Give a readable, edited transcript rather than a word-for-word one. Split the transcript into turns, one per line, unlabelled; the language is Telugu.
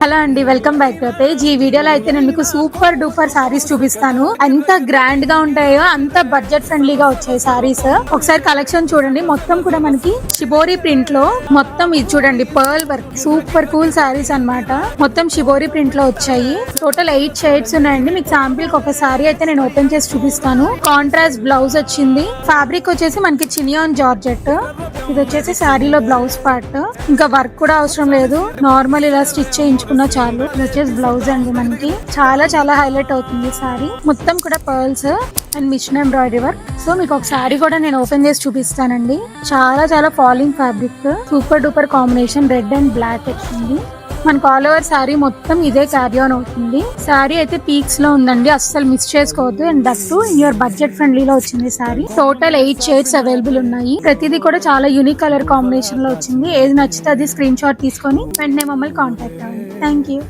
హలో అండి, వెల్కమ్ బ్యాక్ టు పేజ్. ఈ వీడియోలో అయితే నేను మీకు సూపర్ డూపర్ సారీస్ చూపిస్తాను. ఎంత గ్రాండ్ గా ఉంటాయో అంత బడ్జెట్ ఫ్రెండ్లీగా వచ్చాయి సారీస్. ఒకసారి కలెక్షన్ చూడండి. మొత్తం కూడా మనకి షిబోరి ప్రింట్ లో మొత్తం ఇది చూడండి, pearl work super cool saris అన్నమాట. మొత్తం షిబోరి ప్రింట్ లో వచ్చాయి. టోటల్ 8 షేడ్స్ ఉన్నాయండి. మీకు శాంపిల్ కి ఒక సారీ అయితే నేను ఓపెన్ చేసి చూపిస్తాను. కాంట్రాస్ట్ బ్లౌజ్ వచ్చింది. ఫ్యాబ్రిక్ వచ్చేసి మనకి చినియాన్ జార్జెట్. ఇది వచ్చేసి శారీలో బ్లౌజ్ పార్ట్. ఇంకా వర్క్ కూడా అవసరం లేదు, నార్మల్ ఇలా స్టిచ్ చేయించుకున్నా చాలు. ఇది వచ్చేసి బ్లౌజ్ అండి. మనకి చాలా చాలా హైలైట్ అవుతుంది సారీ. మొత్తం కూడా pearls and machine embroidery work. So మీకు ఒక సారీ కూడా నేను ఓపెన్ చేసి చూపిస్తానండి. చాలా చాలా falling fabric, super duper combination, red and black వచ్చింది. మనకు ఆల్ ఓవర్ శారీ మొత్తం ఇదే క్యారీ ఆన్ అవుతుంది. శారీ అయితే పీక్స్ లో ఉందండి, అస్సలు మిస్ చేసుకోవద్దు. And that too in your budget ఫ్రెండ్లీలో వచ్చింది శారీ. టోటల్ 8 షేడ్స్ అవైలబుల్ ఉన్నాయి. ప్రతిదీ కూడా చాలా యూనిక్ కలర్ కాంబినేషన్ లో వచ్చింది. ఏది నచ్చితే అది స్క్రీన్ షాట్ తీసుకొని వెంటనే మమ్మల్ని కాంటాక్ట్ అవ్వండి. Thank you.